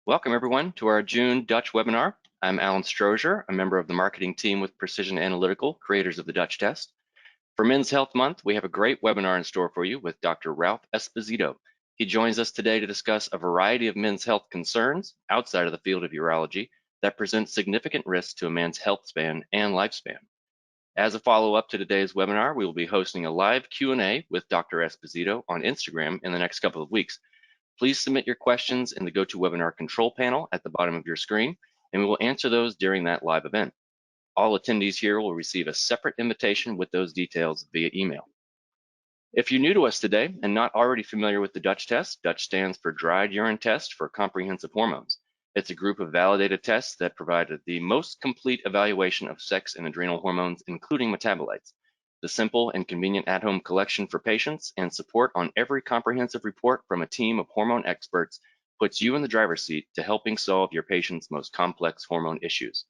Welcome everyone to our June Dutch webinar. I'm Alan Strozier, a member of the marketing team with Precision Analytical, creators of the Dutch test. For Men's Health Month, we have a great webinar in store for you with Dr. Ralph Esposito. He joins us today to discuss a variety of men's health concerns outside of the field of urology that present significant risks to a man's health span and lifespan. As a follow-up to today's webinar, we will be hosting a live Q&A with Dr. Esposito on Instagram in the next couple of weeks. Please submit your questions in the GoToWebinar control panel at the bottom of your screen, and we will answer those during that live event. All attendees here will receive a separate invitation with those details via email. If you're new to us today and not already familiar with the Dutch test, Dutch stands for Dried Urine Test for Comprehensive Hormones. It's a group of validated tests that provide the most complete evaluation of sex and adrenal hormones, including metabolites. The simple and convenient at-home collection for patients and support on every comprehensive report from a team of hormone experts puts you in the driver's seat to helping solve your patient's most complex hormone issues.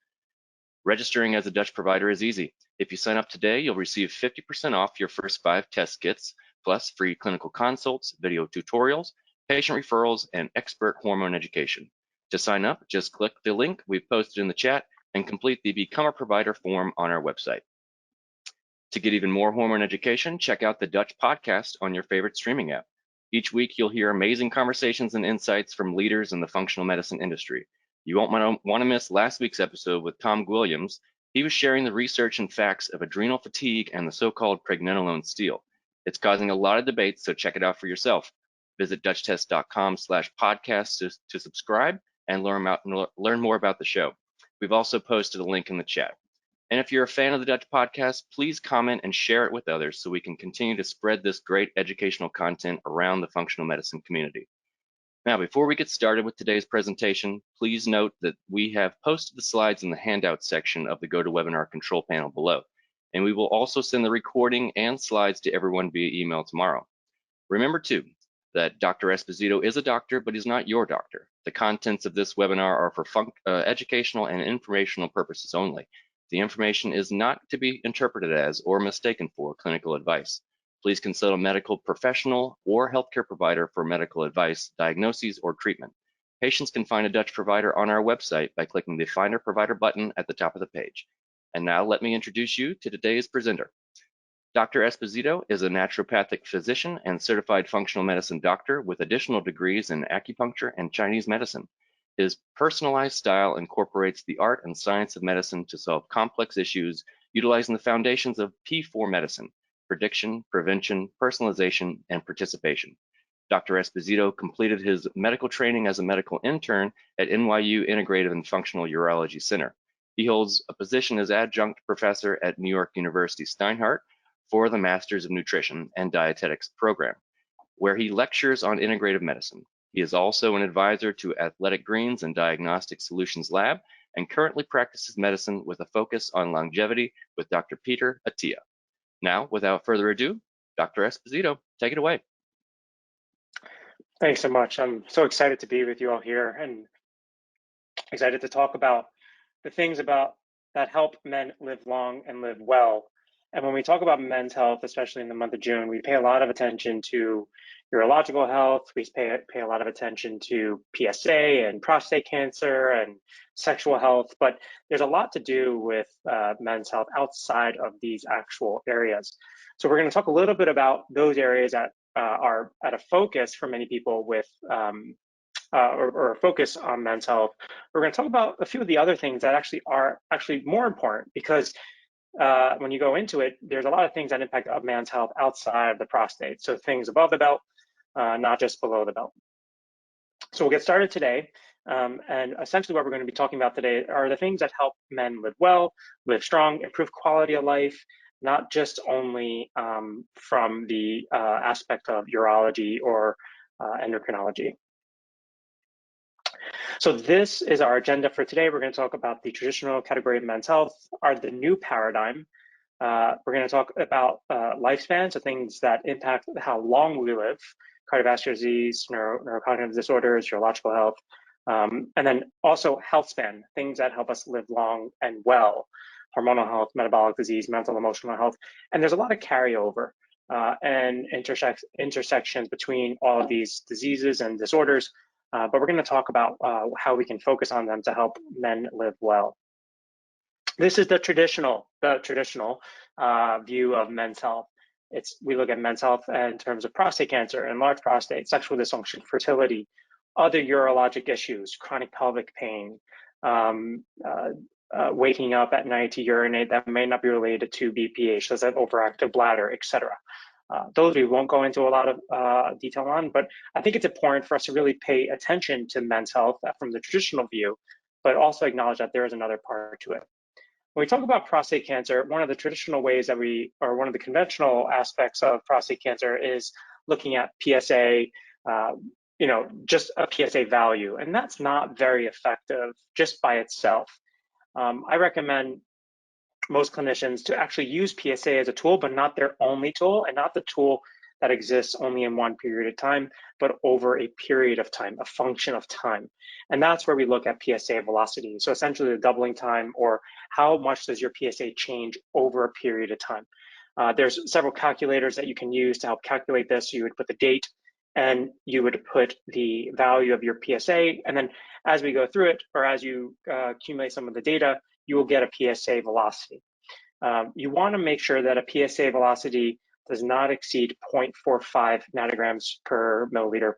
Registering as a Dutch provider is easy. If you sign up today, you'll receive 50% off your first 5 test kits, plus free clinical consults, video tutorials, patient referrals, and expert hormone education. To sign up, just click the link we've posted in the chat and complete the Become a Provider form on our website. To get even more hormone education, check out the Dutch podcast on your favorite streaming app. Each week, you'll hear amazing conversations and insights from leaders in the functional medicine industry. You won't want to miss last week's episode with Tom Williams. He was sharing the research and facts of adrenal fatigue and the so-called pregnenolone steal. It's causing a lot of debate, so check it out for yourself. Visit dutchtest.com/podcast to subscribe and learn more about the show. We've also posted a link in the chat. And if you're a fan of the Dutch podcast, please comment and share it with others so we can continue to spread this great educational content around the functional medicine community. Now, before we get started with today's presentation, please note that we have posted the slides in the handout section of the GoToWebinar control panel below, and we will also send the recording and slides to everyone via email tomorrow. Remember too, that Dr. Esposito is a doctor, but he's not your doctor. The contents of this webinar are for educational and informational purposes only. The information is not to be interpreted as or mistaken for clinical advice. Please consult a medical professional or healthcare provider for medical advice, diagnoses, or treatment. Patients can find a Dutch provider on our website by clicking the Find a Provider button at the top of the page. And now let me introduce you to today's presenter. Dr. Esposito is a naturopathic physician and certified functional medicine doctor with additional degrees in acupuncture and Chinese medicine. His personalized style incorporates the art and science of medicine to solve complex issues, utilizing the foundations of P4 medicine: prediction, prevention, personalization, and participation. Dr. Esposito completed his medical training as a medical intern at NYU Integrative and Functional Urology Center. He holds a position as adjunct professor at New York University Steinhardt for the Masters of Nutrition and Dietetics program, where he lectures on integrative medicine. He is also an advisor to Athletic Greens and Diagnostic Solutions Lab and currently practices medicine with a focus on longevity with Dr. Peter Attia. Now, without further ado, Dr. Esposito, take it away. Thanks so much. I'm so excited to be with you all here and excited to talk about the things that help men live long and live well. And when we talk about men's health, especially in the month of June, we pay a lot of attention to urological health. We pay a lot of attention to PSA and prostate cancer and sexual health, but there's a lot to do with men's health outside of these actual areas. So we're going to talk a little bit about those areas that are at a focus for many people with or a focus on men's health. We're going to talk about a few of the other things that are more important, because when you go into it, there's a lot of things that impact a man's health outside of the prostate. So things above the belt, not just below the belt. So we'll get started today. And essentially what we're going to be talking about today are the things that help men live well, live strong, improve quality of life, not just only from the aspect of urology or endocrinology. So this is our agenda for today. We're going to talk about the traditional category of men's health, the new paradigm. We're going to talk about lifespan, so things that impact how long we live, cardiovascular disease, neurocognitive disorders, urological health, and then also Healthspan, things that help us live long and well, hormonal health, metabolic disease, mental, emotional health. And there's a lot of carryover and intersections between all of these diseases and disorders. but we're going to talk about how we can focus on them to help men live well. This is the traditional view of men's health. We look at men's health in terms of prostate cancer, enlarged prostate, sexual dysfunction, fertility, other urologic issues, chronic pelvic pain, waking up at night to urinate that may not be related to BPH, such as an overactive bladder, etc. Those we won't go into a lot of detail on, but I think it's important for us to really pay attention to men's health from the traditional view, but also acknowledge that there is another part to it. When we talk about prostate cancer, one of the traditional ways that one of the conventional aspects of prostate cancer is looking at PSA, just a PSA value, and that's not very effective just by itself. I recommend most clinicians to actually use PSA as a tool, but not their only tool, and not the tool that exists only in one period of time, but over a period of time, a function of time. And that's where we look at PSA velocity. So essentially the doubling time, or how much does your PSA change over a period of time. There's several calculators that you can use to help calculate this. You would put the date and you would put the value of your PSA. And then as we go through it, or as you accumulate some of the data, you will get a PSA velocity. You want to make sure that a PSA velocity does not exceed 0.45 nanograms per milliliter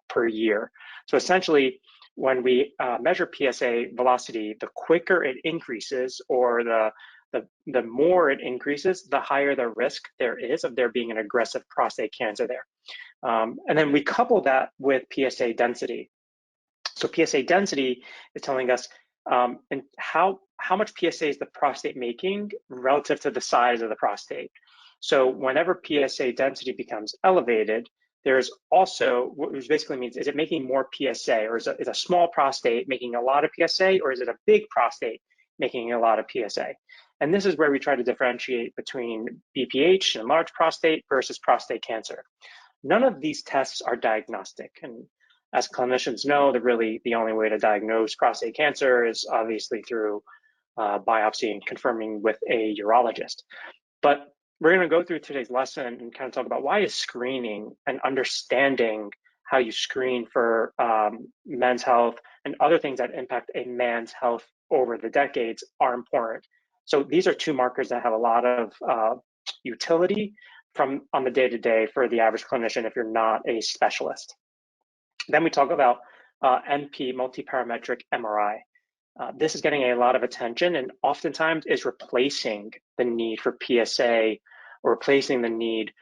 per year. So essentially, when we measure PSA velocity, the quicker it increases, or the more it increases, the higher the risk there is of there being an aggressive prostate cancer there. And then we couple that with PSA density. So PSA density is telling us and how much PSA is the prostate making relative to the size of the prostate. So whenever PSA density becomes elevated, there's also, which basically means, is it making more PSA, or is a small prostate making a lot of PSA, or is it a big prostate making a lot of PSA? And this is where we try to differentiate between BPH and enlarged prostate versus prostate cancer. None of these tests are diagnostic. And as clinicians know, the only way to diagnose prostate cancer is obviously through biopsy and confirming with a urologist. But we're going to go through today's lesson and kind of talk about why is screening and understanding how you screen for men's health and other things that impact a man's health over the decades are important. So these are two markers that have a lot of utility on the day-to-day for the average clinician if you're not a specialist. Then we talk about NP, multiparametric MRI. This is getting a lot of attention and oftentimes is replacing the need for PSA or replacing the need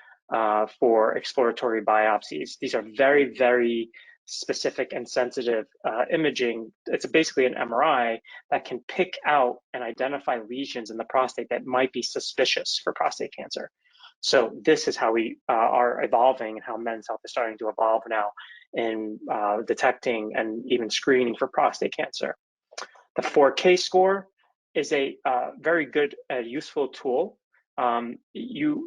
for exploratory biopsies. These are very, very specific and sensitive imaging. It's basically an MRI that can pick out and identify lesions in the prostate that might be suspicious for prostate cancer. So this is how we are evolving, and how men's health is starting to evolve now in detecting and even screening for prostate cancer. The 4K score is a very good, useful tool. The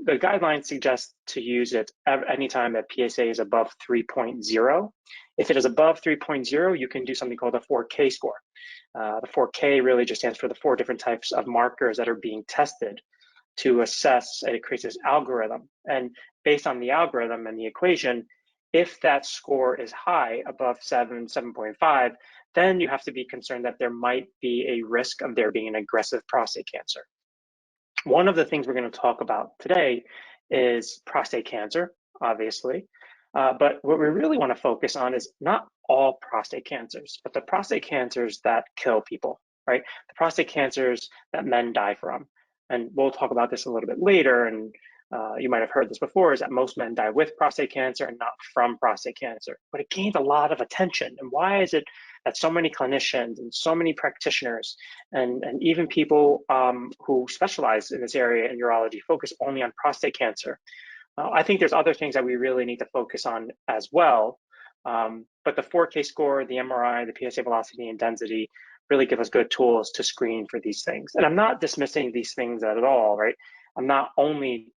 guidelines suggest to use it anytime that PSA is above 3.0. If it is above 3.0, you can do something called a 4K score. The 4K really just stands for the 4 different types of markers that are being tested to assess, and it creates this algorithm. And based on the algorithm and the equation, if that score is high, above 7.5, then you have to be concerned that there might be a risk of there being an aggressive prostate cancer. One of the things we're going to talk about today is prostate cancer, obviously, but what we really want to focus on is not all prostate cancers, but the prostate cancers that kill people, right? The prostate cancers that men die from. And we'll talk about this a little bit later, and you might have heard this before, is that most men die with prostate cancer and not from prostate cancer. But it gained a lot of attention. And why is it that so many clinicians and so many practitioners and even people who specialize in this area in urology focus only on prostate cancer? I think there's other things that we really need to focus on as well. But the 4K score, the MRI, the PSA velocity and density really give us good tools to screen for these things. And I'm not dismissing these things at all, right? I'm not only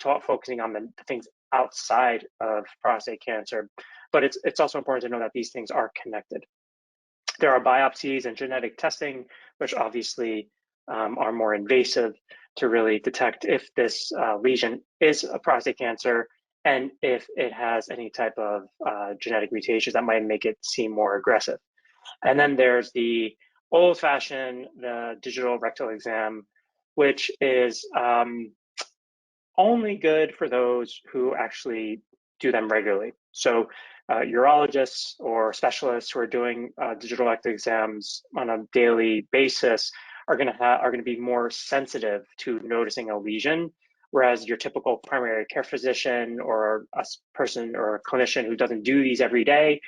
focusing on the things outside of prostate cancer, but it's also important to know that these things are connected. There are biopsies and genetic testing, which obviously are more invasive to really detect if this lesion is a prostate cancer and if it has any type of genetic mutations that might make it seem more aggressive. And then there's the old-fashioned, the digital rectal exam, which is only good for those who actually do them regularly. So urologists or specialists who are doing digital rectal exams on a daily basis are going to be more sensitive to noticing a lesion, whereas your typical primary care physician or a person or a clinician who doesn't do these every day,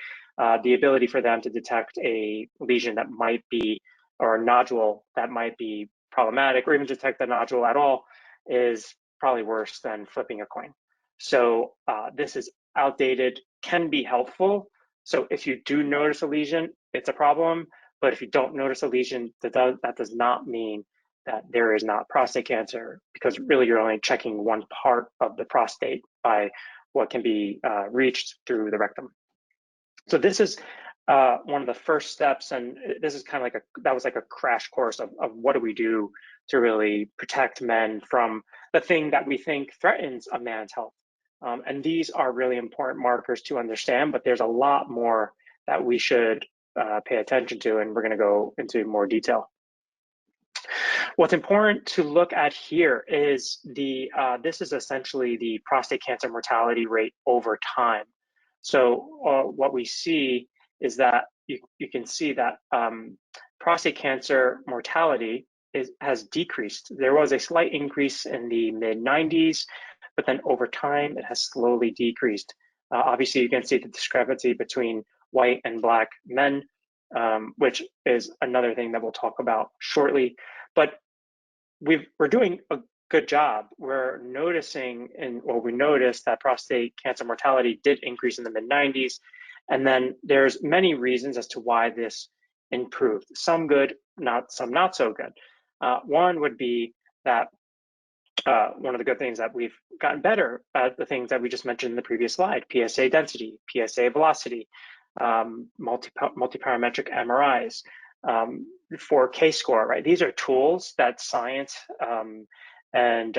the ability for them to detect a lesion that might be, or a nodule that might be problematic, or even detect the nodule at all, is probably worse than flipping a coin. So this is outdated, can be helpful. So if you do notice a lesion, it's a problem. But if you don't notice a lesion, that does not mean that there is not prostate cancer, because really you're only checking one part of the prostate by what can be reached through the rectum. So this is one of the first steps, and this is kind of like that was like a crash course of what do we do to really protect men from the thing that we think threatens a man's health. And these are really important markers to understand, but there's a lot more that we should pay attention to, and we're going to go into more detail. What's important to look at here is this is essentially the prostate cancer mortality rate over time. So what we see is that you can see that prostate cancer mortality has decreased. There was a slight increase in the mid-90s, but then over time it has slowly decreased. Obviously, you can see the discrepancy between white and black men, which is another thing that we'll talk about shortly. But we're doing a good job. We're noticing, we noticed that prostate cancer mortality did increase in the mid-90s, and then there's many reasons as to why this improved. Some good, some not so good. One would be that one of the good things that we've gotten better at, the things that we just mentioned in the previous slide: PSA density, PSA velocity, multiparametric MRIs, 4K score, right? These are tools that science and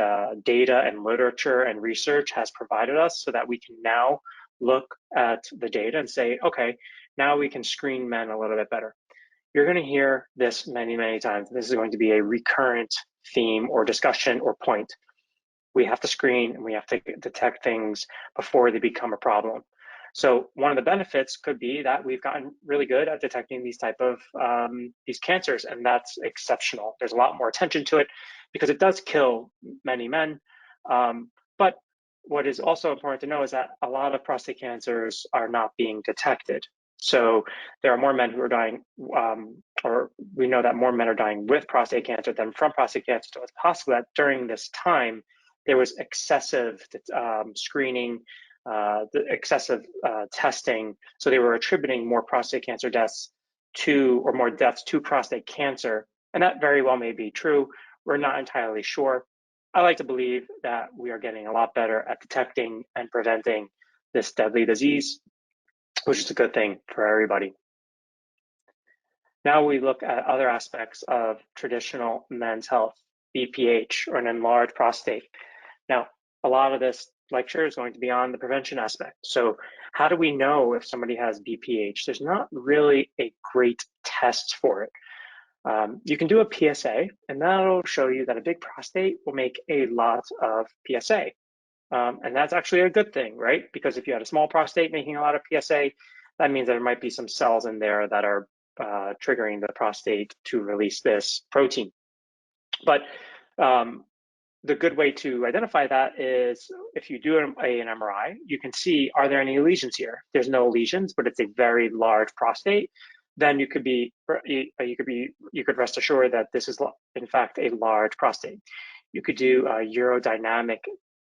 data and literature and research has provided us, so that we can now look at the data and say, okay, now we can screen men a little bit better. You're going to hear this many, many times. This is going to be a recurrent theme or discussion or point. We have to screen and we have to detect things before they become a problem. So one of the benefits could be that we've gotten really good at detecting these type of these cancers, and that's exceptional. There's a lot more attention to it because it does kill many men. But what is also important to know is that a lot of prostate cancers are not being detected. So there are more men who are dying, or we know that more men are dying with prostate cancer than from prostate cancer. So it's possible that during this time, there was excessive screening, the excessive testing. So they were attributing more prostate cancer deaths to, or more deaths to prostate cancer. And that very well may be true. We're not entirely sure. I like to believe that we are getting a lot better at detecting and preventing this deadly disease, which is a good thing for everybody. Now we look at other aspects of traditional men's health, BPH, or an enlarged prostate. Now, a lot of this lecture is going to be on the prevention aspect. So how do we know if somebody has BPH? There's not really a great test for it. You can do a PSA, and that'll show you that a big prostate will make a lot of PSA. And that's actually a good thing, right? Because if you had a small prostate making a lot of PSA, that means there might be some cells in there that are triggering the prostate to release this protein. But the good way to identify that is if you do an MRI, you can see, are there any lesions here? If there's no lesions, but it's a very large prostate, then you could rest assured that this is in fact a large prostate. You could do urodynamic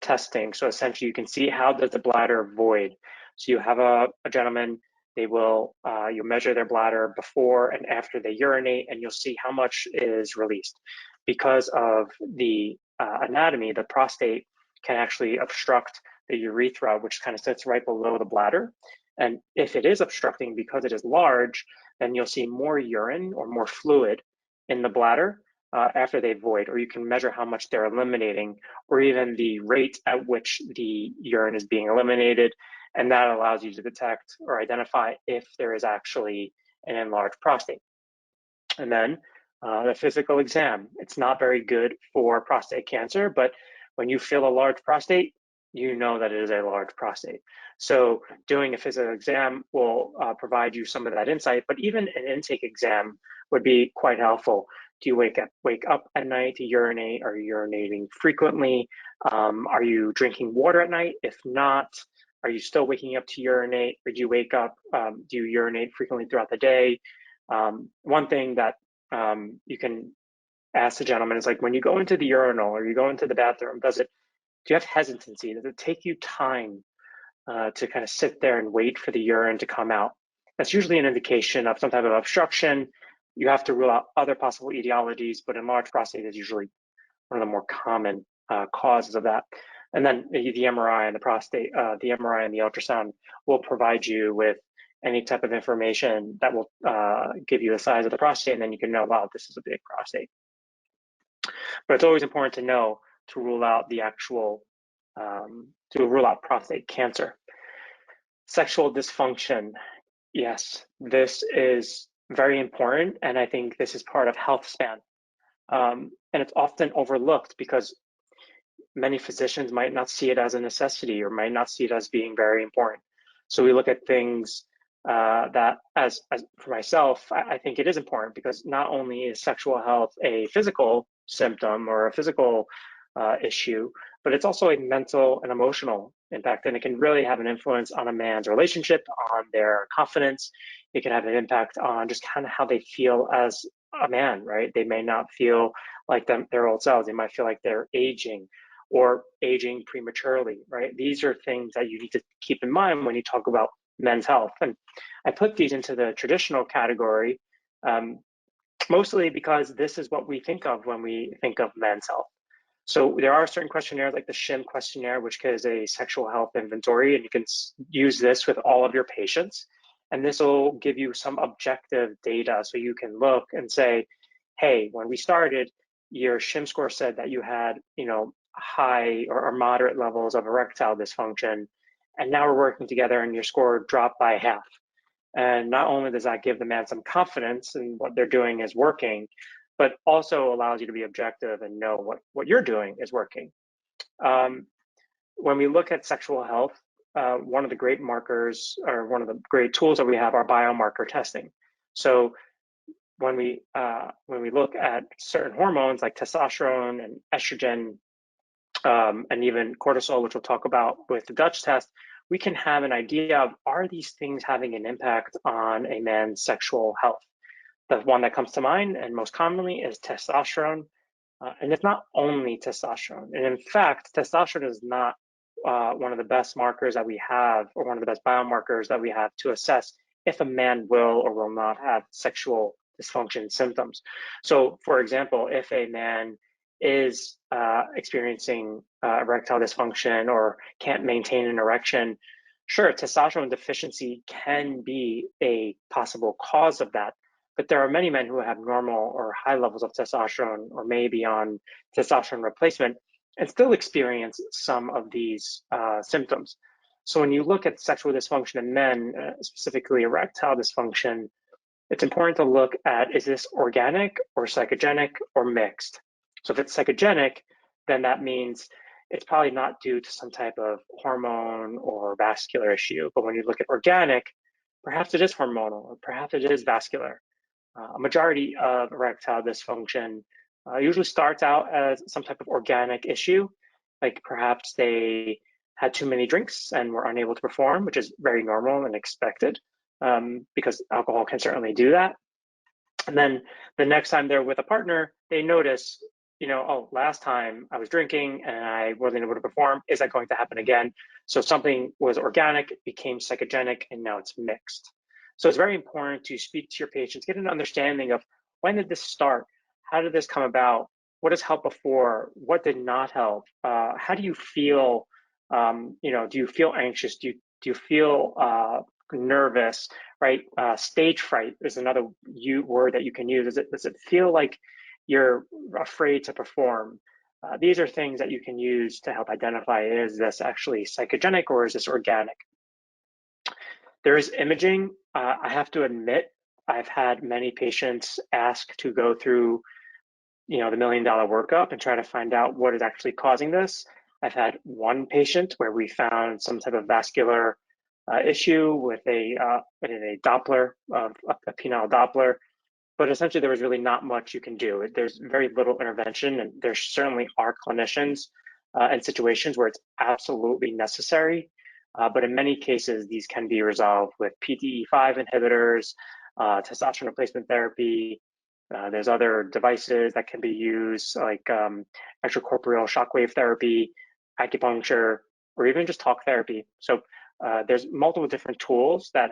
testing. So essentially you can see, how does the bladder void? So you have a gentleman, they will, you measure their bladder before and after they urinate, and you'll see how much is released. Because of the anatomy, the prostate can actually obstruct the urethra, which kind of sits right below the bladder. And if it is obstructing because it is large, then you'll see more urine or more fluid in the bladder. after they void, or you can measure how much they're eliminating, or even the rate at which the urine is being eliminated. And that allows you to detect or identify if there is actually an enlarged prostate. And then the physical exam. It's not very good for prostate cancer, but when you feel a large prostate, you know that it is a large prostate. So doing a physical exam will provide you some of that insight, but even an intake exam would be quite helpful. Do you wake up at night to urinate? Are you urinating frequently? Are you drinking water at night? If not, are you still waking up to urinate? Or do you wake up, do you urinate frequently throughout the day? One thing that you can ask the gentleman is like, when you go into the urinal or you go into the bathroom, do you have hesitancy? Does it take you time to kind of sit there and wait for the urine to come out? That's usually an indication of some type of obstruction. You have to rule out other possible etiologies, but enlarged prostate is usually one of the more common causes of that. And then the MRI and the prostate, the MRI and the ultrasound will provide you with any type of information that will give you the size of the prostate, and then you can know, wow, this is a big prostate. But it's always important to know to rule out the actual, to rule out prostate cancer. Sexual dysfunction. Yes, this is very important, and I think this is part of Healthspan. And it's often overlooked because many physicians might not see it as a necessity or might not see it as being very important. So we look at things that, as for myself, I think it is important, because not only is sexual health a physical symptom or a physical issue, but it's also a mental and emotional impact, and it can really have an influence on a man's relationship, on their confidence. It can have an impact on just kind of how they feel as a man, right? They may not feel like their old selves. They might feel like they're aging or aging prematurely, right? These are things that you need to keep in mind when you talk about men's health. And I put these into the traditional category, mostly because this is what we think of when we think of men's health. So there are certain questionnaires like the SHIM questionnaire, which is a sexual health inventory, and you can use this with all of your patients. And this will give you some objective data, so you can look and say, hey, when we started, your SHIM score said that you had, high or moderate levels of erectile dysfunction, and now we're working together and your score dropped by half. And not only does that give the man some confidence in what they're doing is working, but also allows you to be objective and know what you're doing is working. When we look at sexual health, one of the great markers, or one of the great tools that we have, are biomarker testing. So when we look at certain hormones like testosterone and estrogen, and even cortisol, which we'll talk about with the Dutch test, we can have an idea of, are these things having an impact on a man's sexual health? The one that comes to mind, and most commonly, is testosterone. And it's not only testosterone. And in fact, testosterone is not one of the best markers that we have, or one of the best biomarkers that we have to assess if a man will or will not have sexual dysfunction symptoms. So, for example, if a man is experiencing erectile dysfunction or can't maintain an erection, sure, testosterone deficiency can be a possible cause of that. But there are many men who have normal or high levels of testosterone, or maybe on testosterone replacement, and still experience some of these symptoms. So when you look at sexual dysfunction in men, specifically erectile dysfunction, it's important to look at, is this organic or psychogenic or mixed? So if it's psychogenic, then that means it's probably not due to some type of hormone or vascular issue. But when you look at organic, perhaps it is hormonal, or perhaps it is vascular. A majority of erectile dysfunction usually starts out as some type of organic issue, like perhaps they had too many drinks and were unable to perform, which is very normal and expected, because alcohol can certainly do that. And then the next time they're with a partner, they notice, oh, last time I was drinking and I wasn't able to perform. Is that going to happen again? So something was organic, it became psychogenic, and now it's mixed. So it's very important to speak to your patients, get an understanding of, when did this start? How did this come about? What has helped before? What did not help? How do you feel? Do you feel anxious? Do you feel nervous? Right? Stage fright is another word that you can use. Does it feel like you're afraid to perform. These are things that you can use to help identify, is this actually psychogenic or is this organic? There is imaging. I have to admit, I've had many patients ask to go through, the $1 million workup and try to find out what is actually causing this. I've had one patient where we found some type of vascular issue with a Doppler, a penile Doppler, but essentially there was really not much you can do. There's very little intervention, and there certainly are clinicians and situations where it's absolutely necessary. But in many cases, these can be resolved with PDE5 inhibitors, testosterone replacement therapy. There's other devices that can be used, like extracorporeal shockwave therapy, acupuncture, or even just talk therapy. So there's multiple different tools that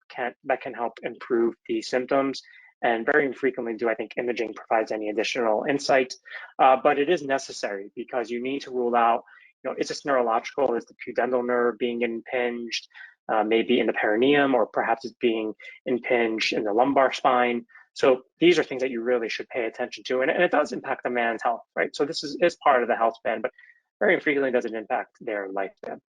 can help improve the symptoms. And very infrequently do I think imaging provides any additional insight, but it is necessary because you need to rule out, is this neurological? Is the pudendal nerve being impinged? Maybe in the perineum, or perhaps it's being impinged in the lumbar spine. So these are things that you really should pay attention to, and it does impact the man's health, right? So this is part of the health span, but very infrequently does it impact their lifespan.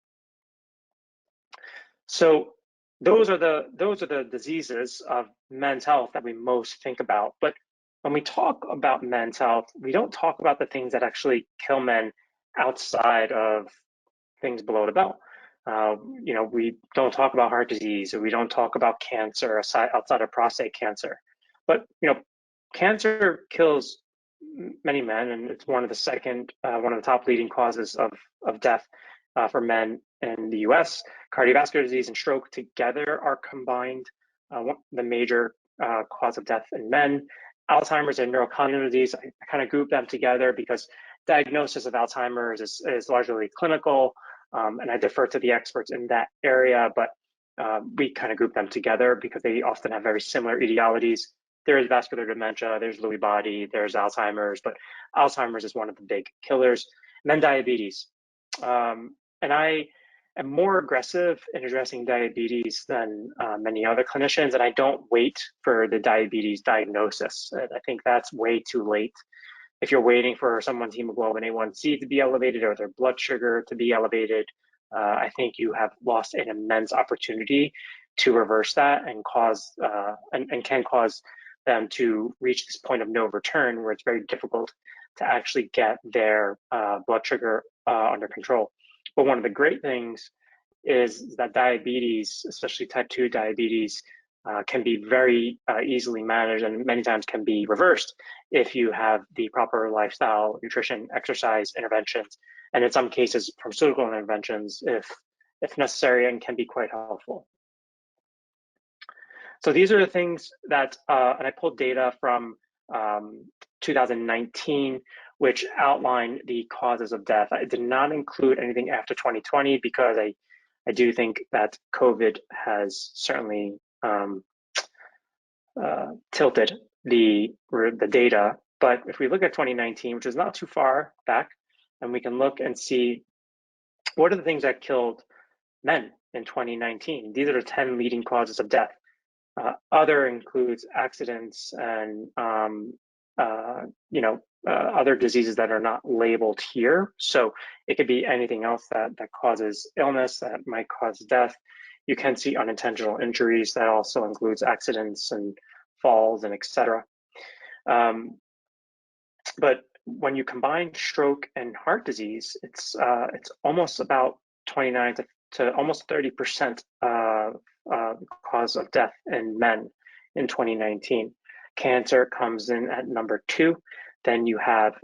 So those are the diseases of men's health that we most think about. But when we talk about men's health, we don't talk about the things that actually kill men outside of things below the belt. We don't talk about heart disease, or we don't talk about cancer outside of prostate cancer. But cancer kills many men, and it's one of the top leading causes of death for men in the U.S. Cardiovascular disease and stroke together are combined the major cause of death in men. Alzheimer's and neurocognitive disease, I kind of group them together because diagnosis of Alzheimer's is largely clinical, and I defer to the experts in that area, but we kind of group them together because they often have very similar etiologies. There is vascular dementia, there's Lewy body, there's Alzheimer's, but Alzheimer's is one of the big killers. And then diabetes. And I am more aggressive in addressing diabetes than many other clinicians, and I don't wait for the diabetes diagnosis. I think that's way too late. If you're waiting for someone's hemoglobin A1C to be elevated or their blood sugar to be elevated, I think you have lost an immense opportunity to reverse that and can cause them to reach this point of no return where it's very difficult to actually get their blood sugar under control. But one of the great things is that diabetes, especially type 2 diabetes, can be very easily managed and many times can be reversed if you have the proper lifestyle, nutrition, exercise interventions, and in some cases, pharmaceutical interventions if necessary, and can be quite helpful. So these are the things that, and I pulled data from 2019, which outline the causes of death. I did not include anything after 2020 because I do think that COVID has certainly tilted the data. But if we look at 2019, which is not too far back, and we can look and see what are the things that killed men in 2019. These are the 10 leading causes of death. Other includes accidents and other diseases that are not labeled here. So it could be anything else that causes illness, that might cause death. You can see unintentional injuries. That also includes accidents and falls and etc. But when you combine stroke and heart disease, it's almost about 29 to almost 30% cause of death in men in 2019. Cancer comes in at number 2. Then you have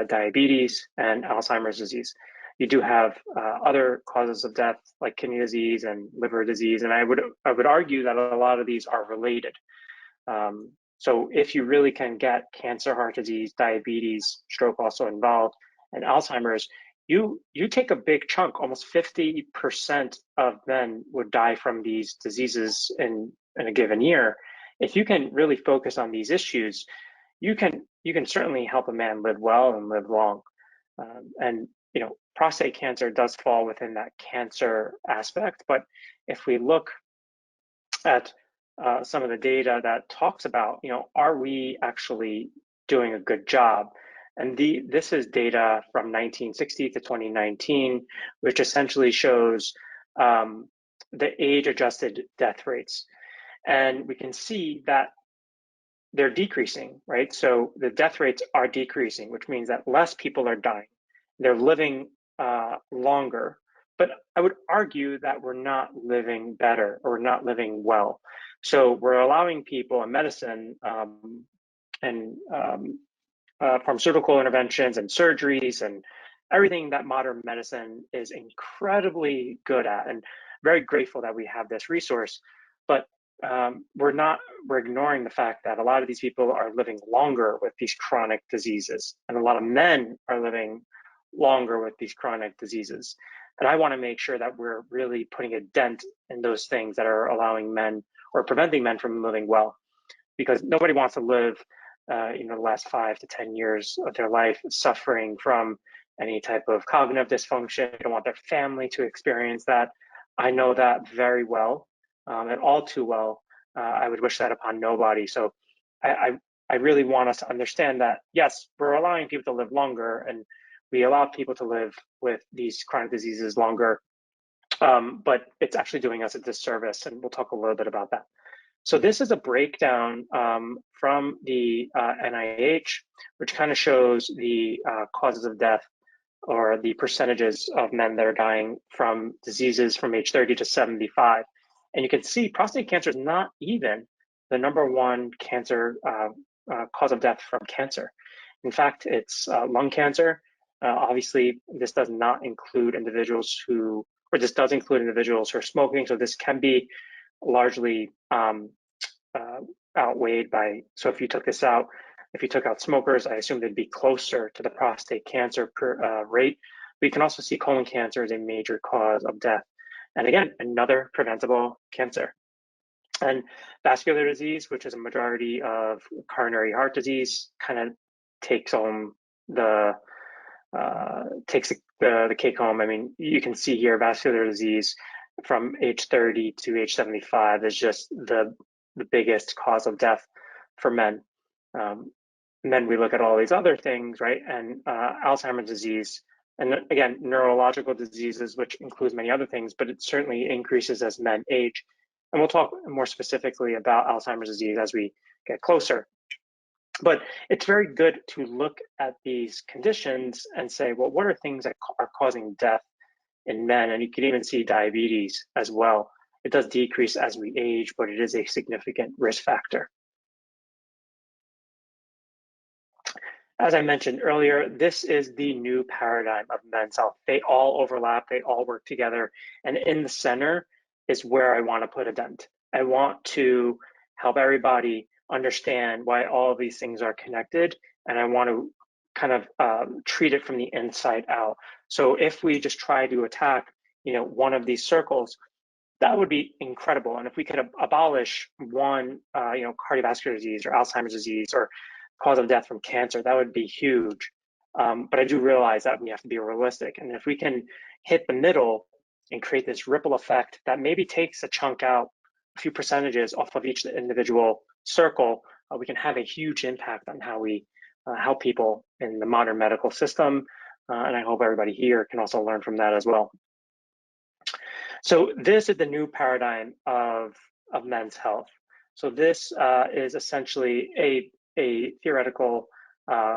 diabetes and Alzheimer's disease. You do have other causes of death like kidney disease and liver disease, and I would argue that a lot of these are related. So if you really can get cancer, heart disease, diabetes, stroke also involved, and Alzheimer's, you take a big chunk. Almost 50% of men would die from these diseases in a given year. If you can really focus on these issues, you can certainly help a man live well and live long. And prostate cancer does fall within that cancer aspect. But if we look at some of the data that talks about, are we actually doing a good job. And this is data from 1960 to 2019, which essentially shows the age-adjusted death rates. And we can see that they're decreasing, right? So the death rates are decreasing, which means that less people are dying. They're living longer. But I would argue that we're not living better or not living well. So we're allowing people in medicine and pharmaceutical interventions and surgeries and everything that modern medicine is incredibly good at, and very grateful that we have this resource. But we're ignoring the fact that a lot of these people are living longer with these chronic diseases, and a lot of men are living longer with these chronic diseases. And I want to make sure that we're really putting a dent in those things that are allowing men or preventing men from living well, because nobody wants to live the last 5 to 10 years of their life suffering from any type of cognitive dysfunction. They don't want their family to experience that. I know that very well, and all too well. I would wish that upon nobody. So I really want us to understand that, yes, we're allowing people to live longer, and we allow people to live with these chronic diseases longer, but it's actually doing us a disservice, and we'll talk a little bit about that. So this is a breakdown from the NIH, which kind of shows the causes of death, or the percentages of men that are dying from diseases from age 30 to 75. And you can see prostate cancer is not even the #1 cancer cause of death from cancer. In fact, it's lung cancer. Obviously, this does not include individuals who, or this does include individuals who are smoking. So this can be largely outweighed by, so if you took this out, if you took out smokers, I assume they'd be closer to the prostate cancer rate. We can also see colon cancer as a major cause of death. And again, another preventable cancer. And vascular disease, which is a majority of coronary heart disease, kind of takes home the cake home. I mean, you can see here vascular disease from age 30 to age 75 is just the biggest cause of death for men. And then we look at all these other things, right? And Alzheimer's disease, and again, neurological diseases, which includes many other things, but it certainly increases as men age. And we'll talk more specifically about Alzheimer's disease as we get closer. But it's very good to look at these conditions and say, well, what are things that are causing death in men? And you can even see diabetes as well. It does decrease as we age, but it is a significant risk factor. As I mentioned earlier, this is the new paradigm of men's health. They all overlap, they all work together. And in the center is where I want to put a dent. I want to help everybody understand why all of these things are connected. And I want to kind of treat it from the inside out. So if we just try to attack, one of these circles, that would be incredible. And if we could abolish one, cardiovascular disease or Alzheimer's disease or cause of death from cancer, that would be huge. But I do realize that we have to be realistic. And if we can hit the middle and create this ripple effect that maybe takes a chunk out, a few percentages off of each individual circle, we can have a huge impact on how we help people in the modern medical system. And I hope everybody here can also learn from that as well. So this is the new paradigm of men's health. So this is essentially a theoretical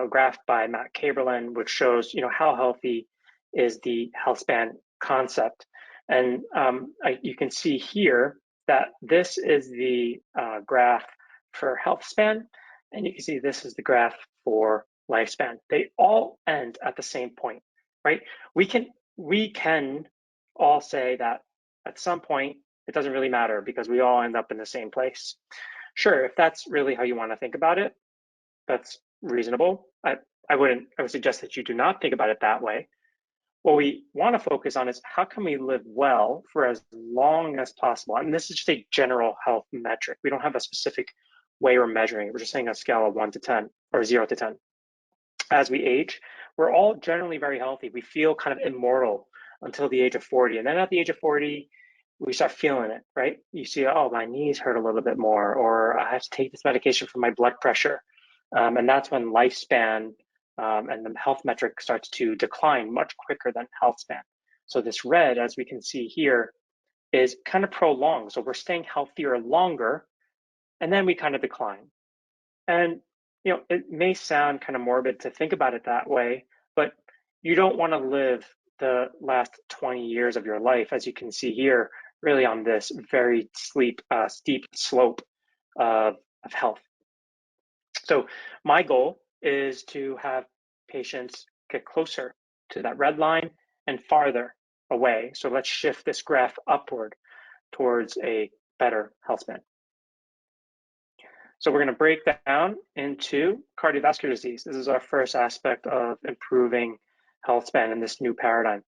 graph by Matt Kaberlin, which shows, how healthy is the Healthspan concept. And you can see here that this is the graph for Healthspan, and you can see this is the graph for lifespan. They all end at the same point, right? We can all say that at some point it doesn't really matter because we all end up in the same place. Sure, if that's really how you want to think about it, that's reasonable. I would suggest that you do not think about it that way. What we want to focus on is how can we live well for as long as possible? And this is just a general health metric. We don't have a specific way we're measuring it. We're just saying a scale of 1 to 10 or 0 to 10. As we age, we're all generally very healthy. We feel kind of immortal until the age of 40. And then at the age of 40, we start feeling it, right? You see, oh, my knees hurt a little bit more, or I have to take this medication for my blood pressure. And that's when lifespan and the health metric starts to decline much quicker than health span. So this red, as we can see here, is kind of prolonged. So we're staying healthier longer, and then we kind of decline. And it may sound kind of morbid to think about it that way, but you don't want to live the last 20 years of your life, as you can see here, really on this very steep slope of health. So my goal is to have patients get closer to that red line and farther away. So let's shift this graph upward towards a better health span. So we're going to break that down into cardiovascular disease. This is our first aspect of improving health span in this new paradigm.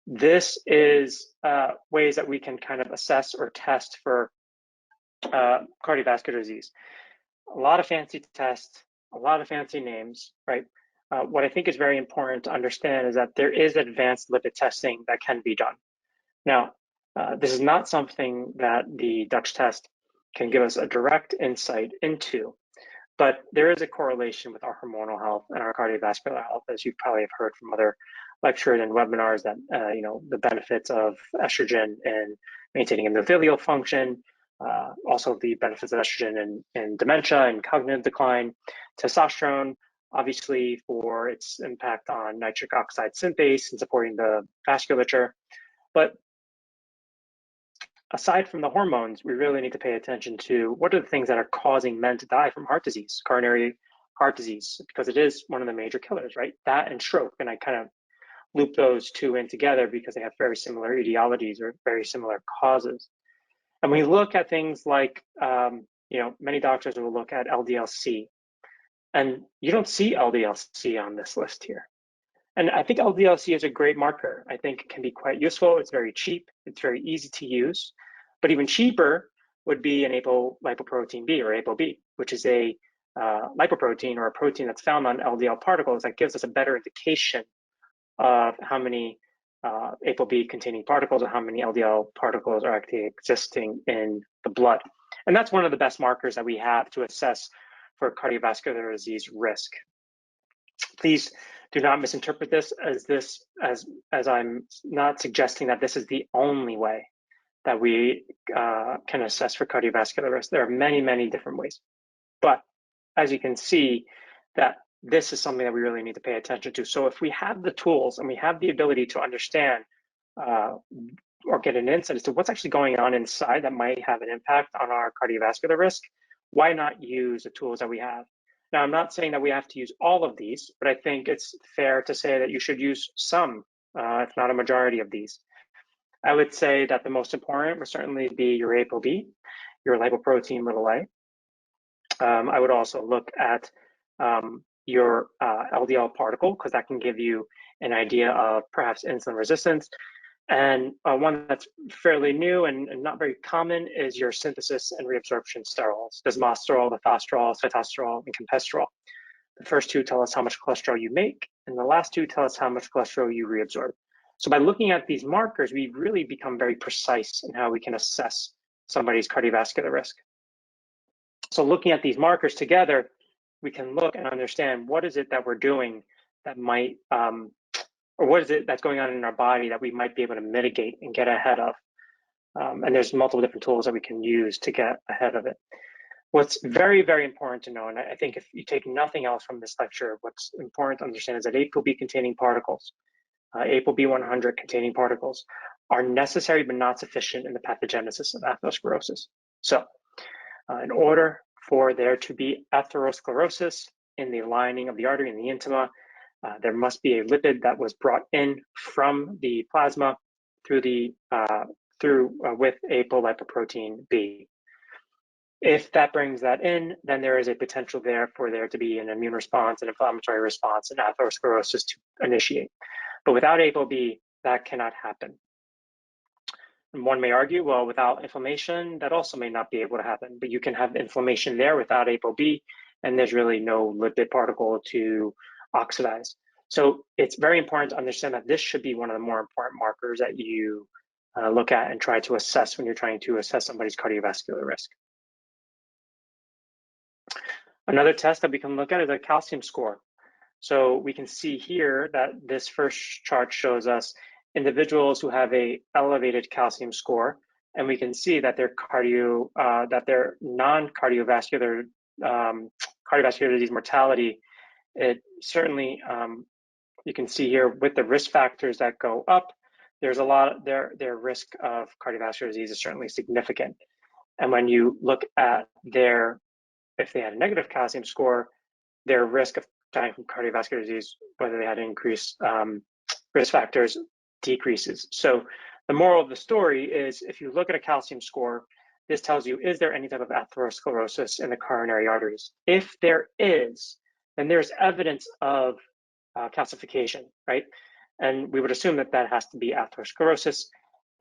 This is ways that we can kind of assess or test for cardiovascular disease. A lot of fancy tests, a lot of fancy names, right? What I think is very important to understand is that there is advanced lipid testing that can be done. Now, this is not something that the Dutch test can give us a direct insight into, but there is a correlation with our hormonal health and our cardiovascular health, as you probably have heard from other lectures and webinars, that the benefits of estrogen in maintaining endothelial function, also the benefits of estrogen in dementia and cognitive decline, testosterone, obviously for its impact on nitric oxide synthase and supporting the vasculature. But aside from the hormones, we really need to pay attention to what are the things that are causing men to die from heart disease, coronary heart disease, because it is one of the major killers, right? That and stroke. And I kind of loop those two in together because they have very similar etiologies or very similar causes. And we look at things like, many doctors will look at LDL-C, and you don't see LDL-C on this list here. And I think LDL-C is a great marker. I think it can be quite useful. It's very cheap. It's very easy to use. But even cheaper would be an apolipoprotein B, or ApoB, which is a lipoprotein or a protein that's found on LDL particles that gives us a better indication of how many ApoB containing particles or how many LDL particles are actually existing in the blood. And that's one of the best markers that we have to assess for cardiovascular disease risk. Please do not misinterpret this as I'm not suggesting that this is the only way that we can assess for cardiovascular risk. There are many, many different ways. But as you can see, that this is something that we really need to pay attention to. So if we have the tools and we have the ability to understand or get an insight as to what's actually going on inside that might have an impact on our cardiovascular risk, why not use the tools that we have? Now, I'm not saying that we have to use all of these, but I think it's fair to say that you should use some, if not a majority of these. I would say that the most important would certainly be your ApoB, your lipoprotein little a. I would also look at your LDL particle, because that can give you an idea of perhaps insulin resistance. And one that's fairly new and not very common is your synthesis and reabsorption sterols, desmosterol, methosterol, sitosterol, and campesterol. The first two tell us how much cholesterol you make, and the last two tell us how much cholesterol you reabsorb. So by looking at these markers, we really become very precise in how we can assess somebody's cardiovascular risk. So looking at these markers together, we can look and understand what is it that we're doing that might, or what is it that's going on in our body that we might be able to mitigate and get ahead of. And there's multiple different tools that we can use to get ahead of it. What's very, very important to know, and I think if you take nothing else from this lecture, what's important to understand is that ApoB containing particles, ApoB 100 containing particles are necessary but not sufficient in the pathogenesis of atherosclerosis. So in order for there to be atherosclerosis in the lining of the artery and the intima, there must be a lipid that was brought in from the plasma through with apolipoprotein B. If that brings that in, then there is a potential there for there to be an immune response, an inflammatory response, and atherosclerosis to initiate. But without ApoB, that cannot happen. And one may argue, well, without inflammation, that also may not be able to happen. But you can have inflammation there without ApoB, and there's really no lipid particle to oxidize. So it's very important to understand that this should be one of the more important markers that you look at and try to assess when you're trying to assess somebody's cardiovascular risk. Another test that we can look at is a calcium score. So we can see here that this first chart shows us individuals who have a elevated calcium score, and we can see that their non-cardiovascular cardiovascular disease mortality, it certainly, you can see here with the risk factors that go up, there's a lot, their risk of cardiovascular disease is certainly significant. And when you look at if they had a negative calcium score, their risk of dying from cardiovascular disease, whether they had increased risk factors, decreases. So the moral of the story is, if you look at a calcium score, this tells you, is there any type of atherosclerosis in the coronary arteries? If there is, then there's evidence of calcification, right? And we would assume that that has to be atherosclerosis,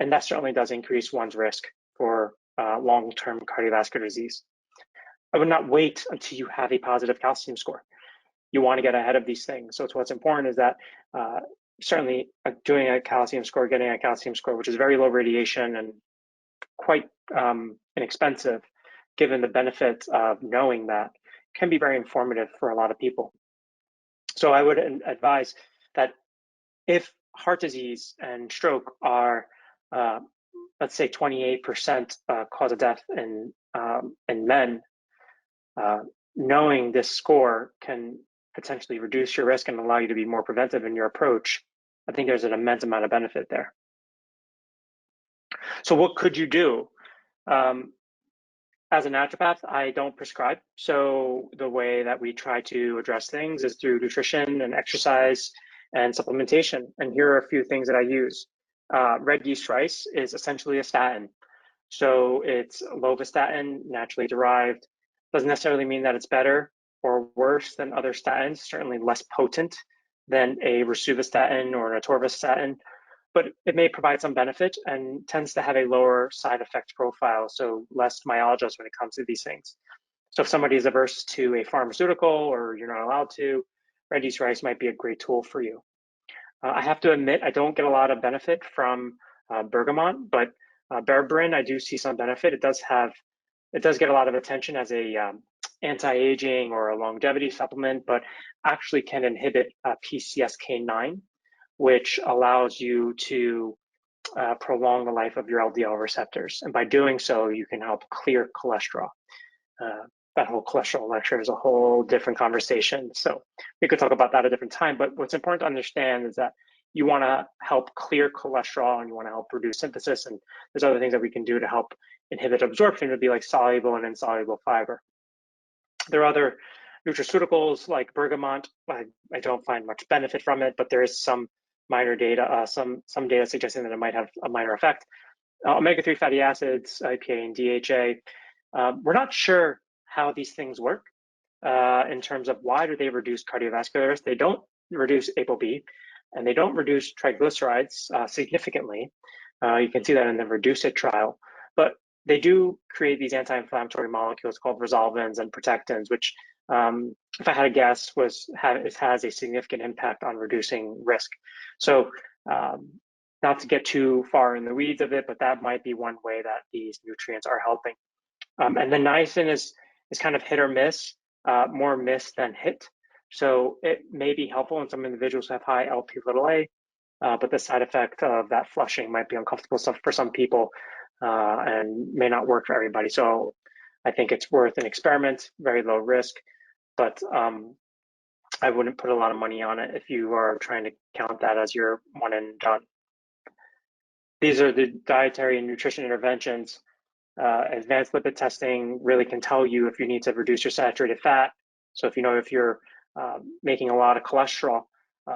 and that certainly does increase one's risk for long-term cardiovascular disease. I would not wait until you have a positive calcium score. You want to get ahead of these things. So what's important is that certainly doing a calcium score, getting a calcium score, which is very low radiation and quite inexpensive, given the benefits of knowing that, can be very informative for a lot of people. So I would advise that if heart disease and stroke are, let's say, 28% cause of death in men, knowing this score can potentially reduce your risk and allow you to be more preventive in your approach. I think there's an immense amount of benefit there. So what could you do? As a naturopath, I don't prescribe. So the way that we try to address things is through nutrition and exercise and supplementation. And here are a few things that I use. Red yeast rice is essentially a statin. So it's lovastatin, naturally derived. Doesn't necessarily mean that it's better or worse than other statins, certainly less potent than a rosuvastatin or an atorvastatin, but it may provide some benefit and tends to have a lower side effect profile, so less myalgias when it comes to these things. So if somebody is averse to a pharmaceutical or you're not allowed to, red yeast rice might be a great tool for you. I have to admit, I don't get a lot of benefit from bergamot, but berberine, I do see some benefit. It does get a lot of attention as a anti-aging or a longevity supplement, but actually can inhibit PCSK9, which allows you to prolong the life of your LDL receptors. And by doing so, you can help clear cholesterol. That whole cholesterol lecture is a whole different conversation. So we could talk about that at a different time. But what's important to understand is that you want to help clear cholesterol and you want to help reduce synthesis. And there's other things that we can do to help inhibit absorption. It would be like soluble and insoluble fiber. There are other nutraceuticals like bergamot. I don't find much benefit from it, but there is some minor data, some data suggesting that it might have a minor effect. Omega-3 fatty acids, EPA and DHA. We're not sure how these things work in terms of why do they reduce cardiovascular risk. They don't reduce ApoB, and they don't reduce triglycerides significantly. You can see that in the REDUCE-IT trial, but they do create these anti-inflammatory molecules called resolvins and protectins, which, if I had a guess, has a significant impact on reducing risk. So not to get too far in the weeds of it, but that might be one way that these nutrients are helping. And then niacin is kind of hit or miss, more miss than hit. So it may be helpful in some individuals who have high Lp(a), but the side effect of that flushing might be uncomfortable for some people and may not work for everybody. So I think it's worth an experiment, very low risk, but I wouldn't put a lot of money on it if you are trying to count that as your one and done. These are the dietary and nutrition interventions. Advanced lipid testing really can tell you if you need to reduce your saturated fat. So if you're making a lot of cholesterol,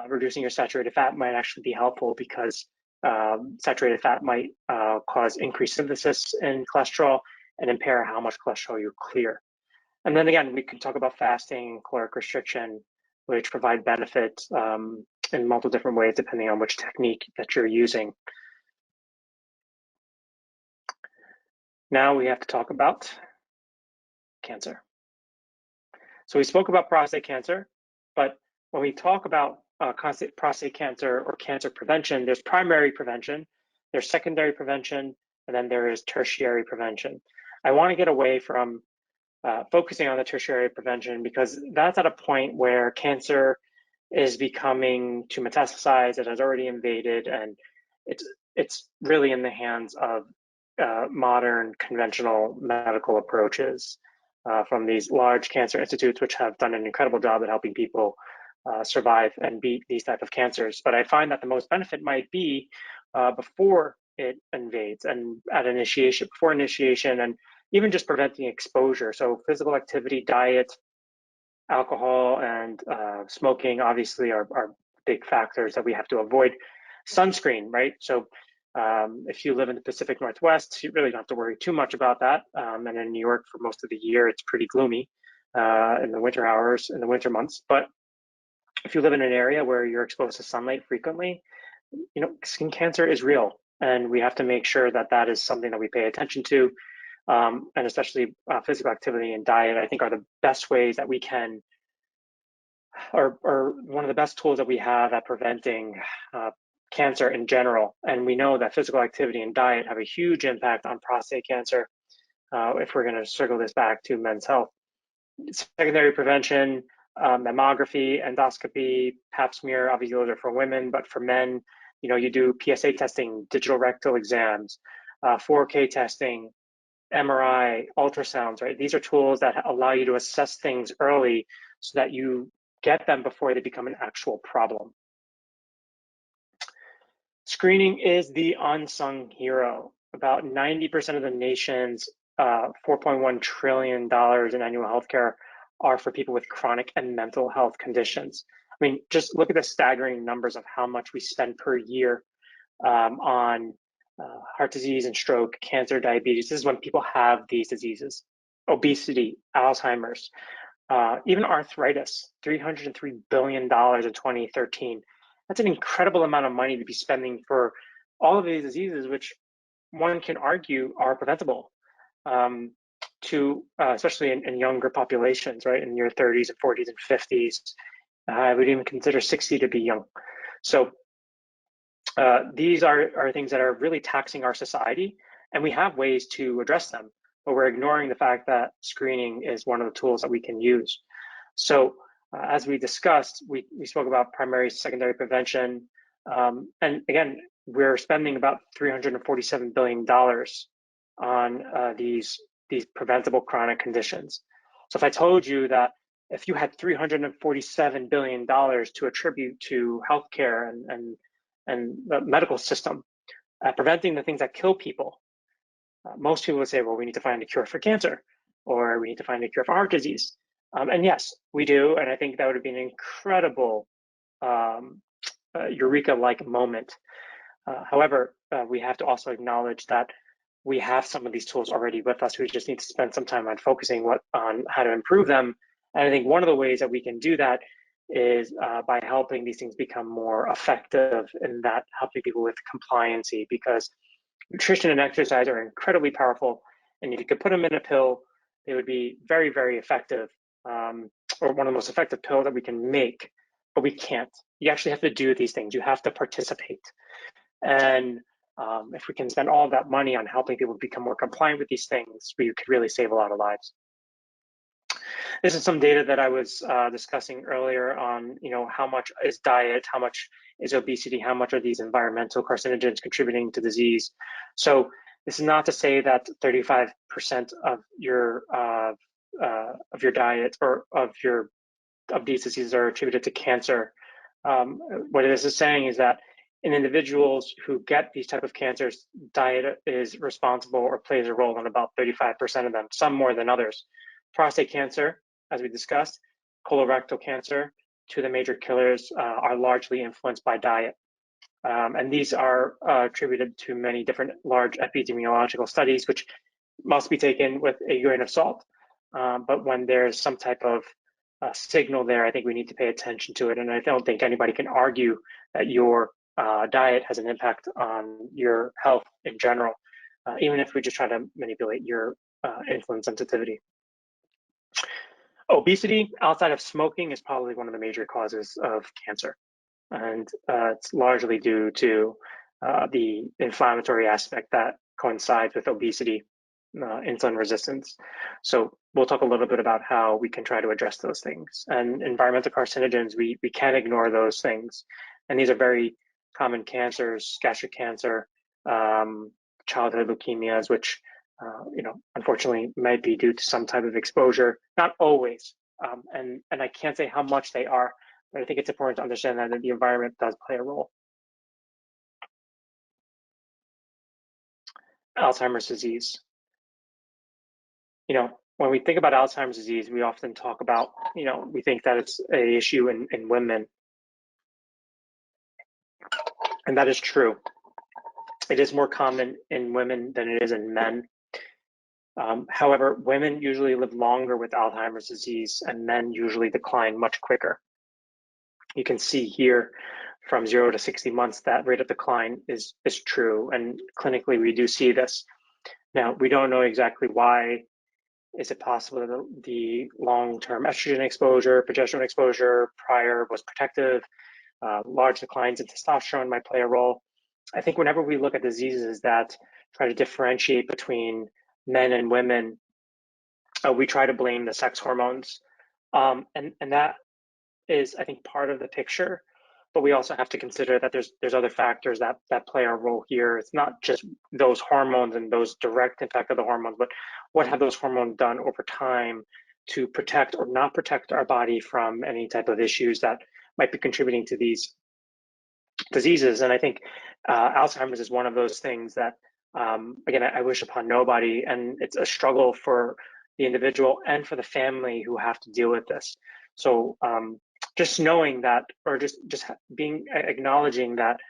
reducing your saturated fat might actually be helpful because saturated fat might cause increased synthesis in cholesterol and impair how much cholesterol you clear. And then again, we can talk about fasting and caloric restriction, which provide benefit in multiple different ways depending on which technique that you're using. Now we have to talk about cancer. So we spoke about prostate cancer, but when we talk about prostate cancer or cancer prevention, there's primary prevention, there's secondary prevention, and then there is tertiary prevention. I want to get away from focusing on the tertiary prevention, because that's at a point where cancer is becoming to metastasize. It has already invaded, and it's really in the hands of modern conventional medical approaches from these large cancer institutes, which have done an incredible job at helping people survive and beat these type of cancers. But I find that the most benefit might be before it invades, and at initiation, before initiation, and even just preventing exposure. So physical activity, diet, alcohol, and smoking obviously are big factors that we have to avoid. Sunscreen, right? So if you live in the Pacific Northwest, you really don't have to worry too much about that. And in New York, for most of the year, it's pretty gloomy in the winter hours, in the winter months. But if you live in an area where you're exposed to sunlight frequently, skin cancer is real, and we have to make sure that that is something that we pay attention to. And especially physical activity and diet, I think, are the best ways that we can, or one of the best tools that we have at preventing cancer in general. And we know that physical activity and diet have a huge impact on prostate cancer. If we're going to circle this back to men's health, secondary prevention, mammography, endoscopy, pap smear, obviously those are for women, but for men, you do PSA testing, digital rectal exams, 4K testing, MRI, ultrasounds, right? These are tools that allow you to assess things early so that you get them before they become an actual problem. Screening is the unsung hero. About 90% of the nation's $4.1 trillion in annual healthcare are for people with chronic and mental health conditions. I mean, just look at the staggering numbers of how much we spend per year on heart disease and stroke, cancer, diabetes. This is when people have these diseases. Obesity, Alzheimer's, even arthritis, $303 billion in 2013. That's an incredible amount of money to be spending for all of these diseases, which one can argue are preventable, especially in younger populations, right? In your 30s and 40s and 50s. I would even consider 60 to be young. So these are things that are really taxing our society, and we have ways to address them, but we're ignoring the fact that screening is one of the tools that we can use. So as we discussed, we spoke about primary, secondary prevention, and again, we're spending about $347 billion on these preventable chronic conditions. So if I told you that if you had $347 billion to attribute to healthcare and the medical system, preventing the things that kill people, most people would say, well, we need to find a cure for cancer, or we need to find a cure for heart disease. And yes, we do. And I think that would be an incredible eureka-like moment. However, we have to also acknowledge that we have some of these tools already with us. We just need to spend some time on focusing on how to improve them. And I think one of the ways that we can do that is by helping these things become more effective, and that helping people with compliancy, because nutrition and exercise are incredibly powerful. And if you could put them in a pill, they would be very, very effective, or one of the most effective pills that we can make, but we can't. You actually have to do these things. You have to participate. And if we can spend all of that money on helping people become more compliant with these things, we could really save a lot of lives. This is some data that I was discussing earlier on, how much is diet, how much is obesity, how much are these environmental carcinogens contributing to disease. So this is not to say that 35% of your diet or of these diseases are attributed to cancer. What this is saying is that in individuals who get these type of cancers, diet is responsible or plays a role in about 35% of them, some more than others. Prostate cancer, as we discussed, colorectal cancer, two of the major killers, are largely influenced by diet. And these are attributed to many different large epidemiological studies, which must be taken with a grain of salt. But when there's some type of signal there, I think we need to pay attention to it. And I don't think anybody can argue that your diet has an impact on your health in general, even if we just try to manipulate your insulin sensitivity. Obesity, outside of smoking, is probably one of the major causes of cancer. And it's largely due to the inflammatory aspect that coincides with obesity. insulin resistance. So we'll talk a little bit about how we can try to address those things. And environmental carcinogens, we can't ignore those things. And these are very common cancers: gastric cancer, childhood leukemias, which unfortunately might be due to some type of exposure. Not always, and I can't say how much they are, but I think it's important to understand that the environment does play a role. Alzheimer's disease. When we think about Alzheimer's disease, we often talk about, we think that it's an issue in women. And that is true. It is more common in women than it is in men. However, women usually live longer with Alzheimer's disease, and men usually decline much quicker. You can see here from 0 to 60 months that rate of decline is true, and clinically we do see this. Now, we don't know exactly why. Is it possible that the long-term estrogen exposure, progesterone exposure prior was protective? Large declines in testosterone might play a role. I think whenever we look at diseases that try to differentiate between men and women, we try to blame the sex hormones. And that is, I think, part of the picture. But we also have to consider that there's other factors that play a role here. It's not just those hormones and those direct impact of the hormones, but what have those hormones done over time to protect or not protect our body from any type of issues that might be contributing to these diseases. And I think Alzheimer's is one of those things that, again, I wish upon nobody, and it's a struggle for the individual and for the family who have to deal with this. So just knowing that, or just acknowledging that,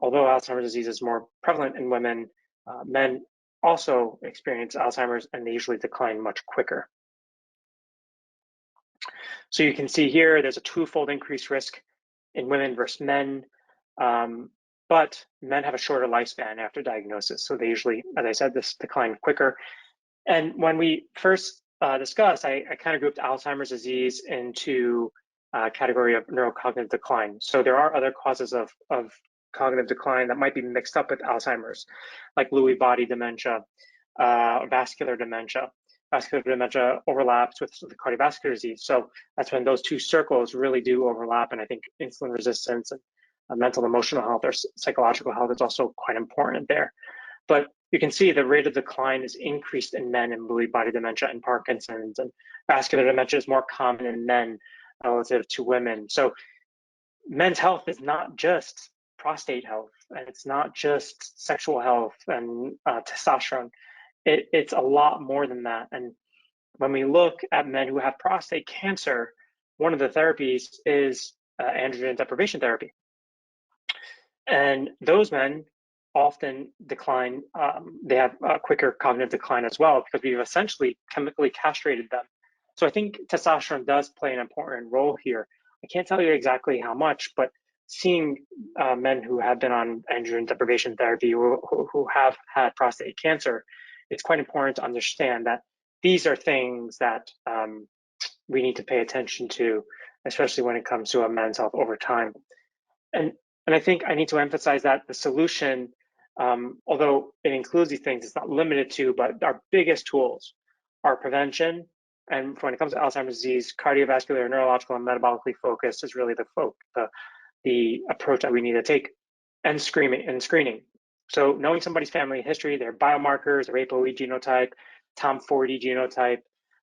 although Alzheimer's disease is more prevalent in women, men also experience Alzheimer's, and they usually decline much quicker. So you can see here, there's a twofold increased risk in women versus men, but men have a shorter lifespan after diagnosis. So they usually, as I said, this decline quicker. And when we first discussed, I kind of grouped Alzheimer's disease into a category of neurocognitive decline. So there are other causes of cognitive decline that might be mixed up with Alzheimer's, like Lewy body dementia, vascular dementia. Vascular dementia overlaps with the cardiovascular disease. So that's when those two circles really do overlap. And I think insulin resistance and mental emotional health or psychological health is also quite important there. But you can see the rate of decline is increased in men in Lewy body dementia and Parkinson's, and vascular dementia is more common in men relative to women. So men's health is not just prostate health, and it's not just sexual health and testosterone. It's a lot more than that. And when we look at men who have prostate cancer, one of the therapies is androgen deprivation therapy. And those men often decline, they have a quicker cognitive decline as well, because we've essentially chemically castrated them. So I think testosterone does play an important role here. I can't tell you exactly how much, but seeing men who have been on androgen deprivation therapy who have had prostate cancer, it's quite important to understand that these are things that we need to pay attention to, especially when it comes to a men's health over time. And I think I need to emphasize that the solution, although it includes these things, it's not limited to, but our biggest tools are prevention. And when it comes to Alzheimer's disease, cardiovascular, neurological, and metabolically focused is really the approach that we need to take, and screening. So knowing somebody's family history, their biomarkers, their ApoE genotype, TOM40 genotype,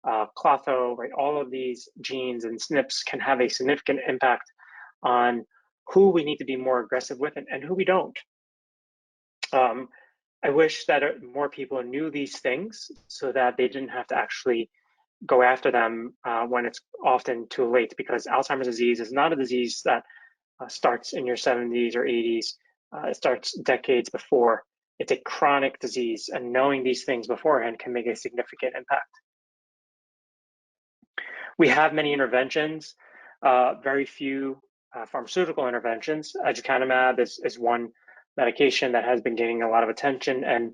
Klotho, right? All of these genes and SNPs can have a significant impact on who we need to be more aggressive with and who we don't. I wish that more people knew these things so that they didn't have to actually go after them when it's often too late, because Alzheimer's disease is not a disease that starts in your 70s or 80s. It starts decades before. It's a chronic disease, and knowing these things beforehand can make a significant impact. We have many interventions, very few pharmaceutical interventions. Aducanumab is one medication that has been gaining a lot of attention, and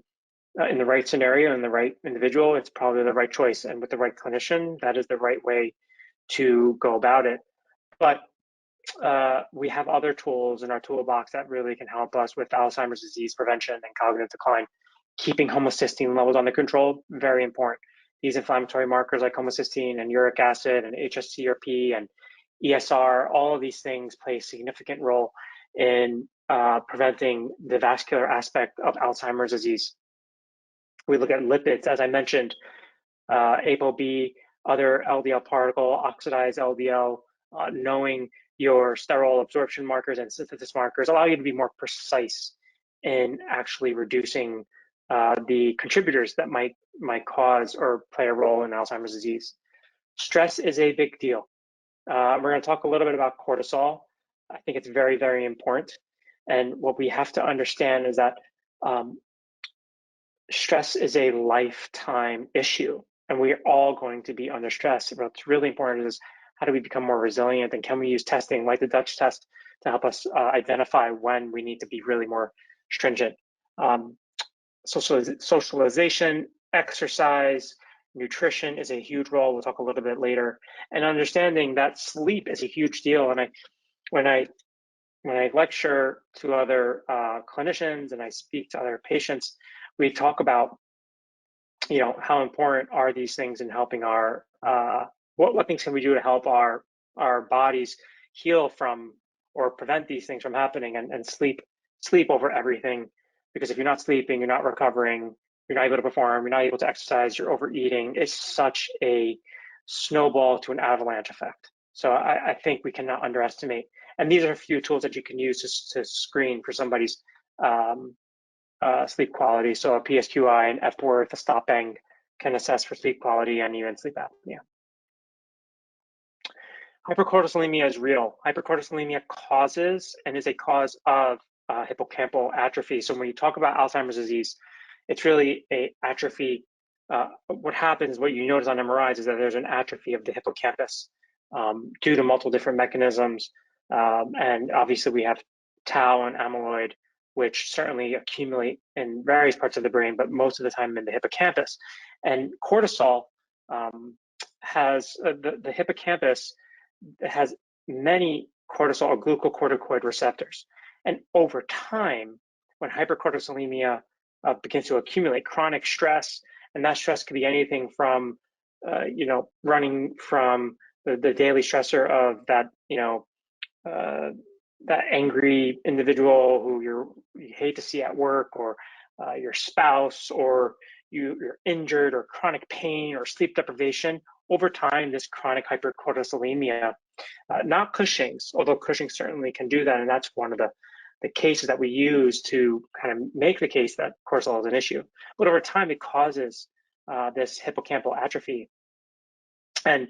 in the right scenario, in the right individual, it's probably the right choice. And with the right clinician, that is the right way to go about it. But we have other tools in our toolbox that really can help us with Alzheimer's disease prevention and cognitive decline. keeping homocysteine levels under control, very important. These inflammatory markers like homocysteine and uric acid and hsCRP and ESR, all of these things play a significant role in preventing the vascular aspect of Alzheimer's disease. We look at lipids, as I mentioned, ApoB, other LDL particle, oxidized LDL, knowing your sterol absorption markers and synthesis markers allow you to be more precise in actually reducing the contributors that might cause or play a role in Alzheimer's disease. Stress is a big deal. We're going to talk a little bit about cortisol. I think it's very, very important. And what we have to understand is that stress is a lifetime issue, and we're all going to be under stress. What's really important is how do we become more resilient, and can we use testing like the Dutch test to help us identify when we need to be really more stringent. Socialization, exercise, nutrition is a huge role. We'll talk a little bit later. And understanding that sleep is a huge deal. And when I lecture to other clinicians and I speak to other patients, we talk about, how important are these things in helping our, what things can we do to help our bodies heal from or prevent these things from happening, and sleep over everything. Because if you're not sleeping, you're not recovering, you're not able to perform, you're not able to exercise, you're overeating. It's such a snowball to an avalanche effect. So I think we cannot underestimate. And these are a few tools that you can use to screen for somebody's sleep quality. So a PSQI, an Epworth, a Stopping can assess for sleep quality and even sleep apnea. Hypercortisolemia is real. Hypercortisolemia causes and is a cause of hippocampal atrophy. So when you talk about Alzheimer's disease, it's really a atrophy. What happens, what you notice on MRIs is that there's an atrophy of the hippocampus due to multiple different mechanisms. And obviously we have tau and amyloid, which certainly accumulate in various parts of the brain, but most of the time in the hippocampus. And cortisol has, the hippocampus has many cortisol or glucocorticoid receptors. And over time, when hypercortisolemia begins to accumulate, chronic stress, and that stress could be anything from, running from the daily stressor of that, that angry individual who you hate to see at work, or your spouse, or you're injured, or chronic pain or sleep deprivation. Over time, this chronic hypercortisolemia, not Cushing's, although Cushing certainly can do that, and that's one of the cases that we use to kind of make the case that cortisol is an issue. But over time, it causes this hippocampal atrophy. And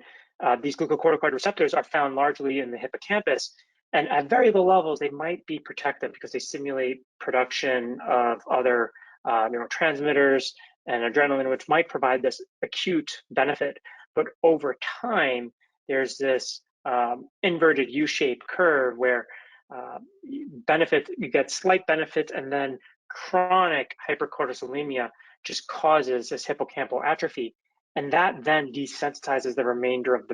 these glucocorticoid receptors are found largely in the hippocampus, and at very low levels, they might be protective because they stimulate production of other neurotransmitters and adrenaline, which might provide this acute benefit. But over time, there's this inverted U-shaped curve where you get slight benefit, and then chronic hypercortisolemia just causes this hippocampal atrophy, and that then desensitizes the remainder of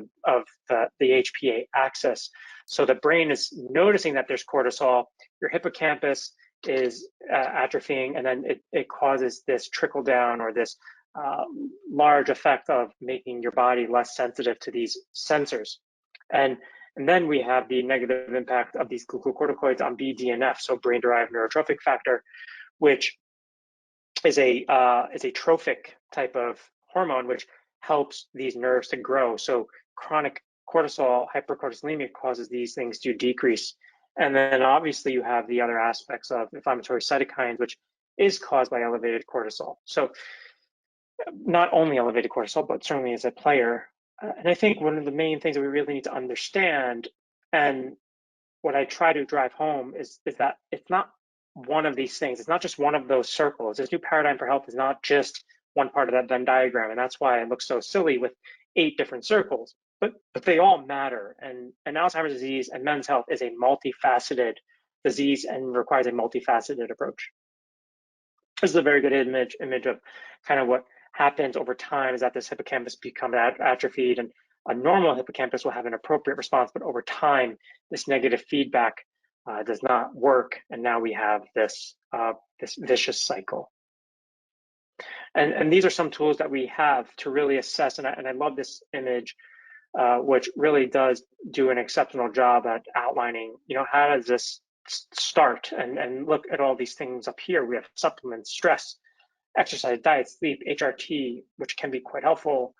the HPA axis. So the brain is noticing that there's cortisol, your hippocampus is atrophying, and then it causes this trickle down, or this large effect of making your body less sensitive to these sensors. And then we have the negative impact of these glucocorticoids on BDNF, so brain-derived neurotrophic factor, which is a trophic type of hormone, which helps these nerves to grow. So chronic cortisol hypercortisolemia causes these things to decrease. And then obviously you have the other aspects of inflammatory cytokines, which is caused by elevated cortisol. So not only elevated cortisol, but certainly as a player. And I think one of the main things that we really need to understand, and what I try to drive home, is that it's not one of these things. It's not just one of those circles. This new paradigm for health is not just one part of that Venn diagram. And that's why it looks so silly with 8 different circles, but they all matter. And Alzheimer's disease and men's health is a multifaceted disease and requires a multifaceted approach. This is a very good image of kind of what happens over time, is that this hippocampus becomes atrophied, and a normal hippocampus will have an appropriate response, but over time, this negative feedback does not work, and now we have this vicious cycle. And these are some tools that we have to really assess, and I love this image, which really does do an exceptional job at outlining, how does this start? And look at all these things up here. We have supplements, stress, exercise, diet, sleep, HRT, which can be quite helpful,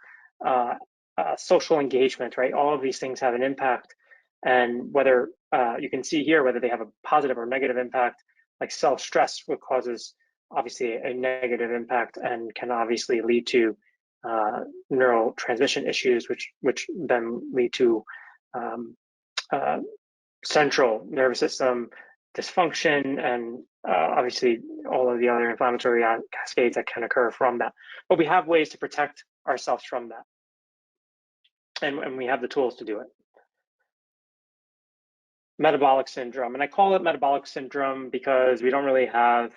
social engagement, right? All of these things have an impact. And whether you can see here whether they have a positive or negative impact, like self-stress, which causes obviously a negative impact and can obviously lead to neurotransmission issues, which then lead to central nervous system dysfunction and obviously all of the other inflammatory cascades that can occur from that. But we have ways to protect ourselves from that. And we have the tools to do it. Metabolic syndrome. And I call it metabolic syndrome because we don't really have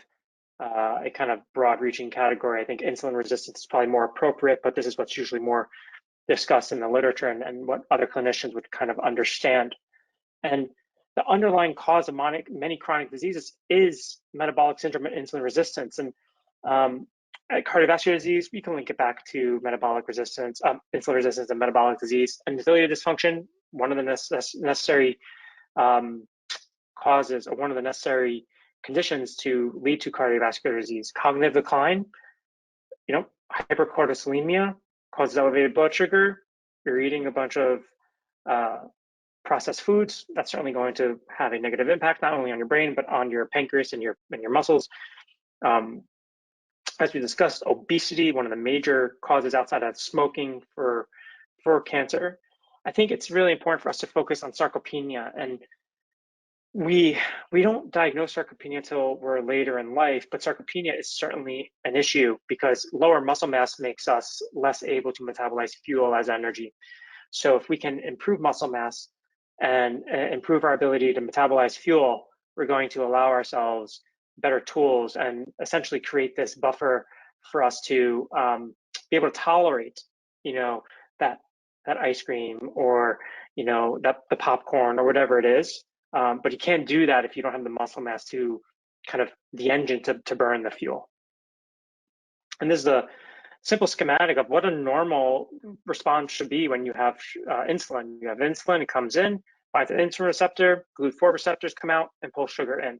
a kind of broad reaching category. I think insulin resistance is probably more appropriate, but this is what's usually more discussed in the literature and what other clinicians would kind of understand. And the underlying cause of many chronic diseases is metabolic syndrome and insulin resistance. And cardiovascular disease, we can link it back to metabolic resistance, insulin resistance and metabolic disease. Endothelial dysfunction, one of the necessary causes or one of the necessary conditions to lead to cardiovascular disease. Cognitive decline, hypercortisolemia causes elevated blood sugar. You're eating a bunch of processed foods. That's certainly going to have a negative impact, not only on your brain, but on your pancreas and your muscles. As we discussed, obesity, one of the major causes outside of smoking for cancer. I think it's really important for us to focus on sarcopenia, and we don't diagnose sarcopenia until we're later in life, but sarcopenia is certainly an issue because lower muscle mass makes us less able to metabolize fuel as energy. So if we can improve muscle mass and improve our ability to metabolize fuel, we're going to allow ourselves better tools and essentially create this buffer for us to be able to tolerate, that ice cream or, the popcorn or whatever it is. But you can't do that if you don't have the muscle mass to kind of the engine to burn the fuel. And this is a simple schematic of what a normal response should be when you have insulin. You have insulin, it comes in, binds an insulin receptor, GLUT4 receptors come out and pull sugar in.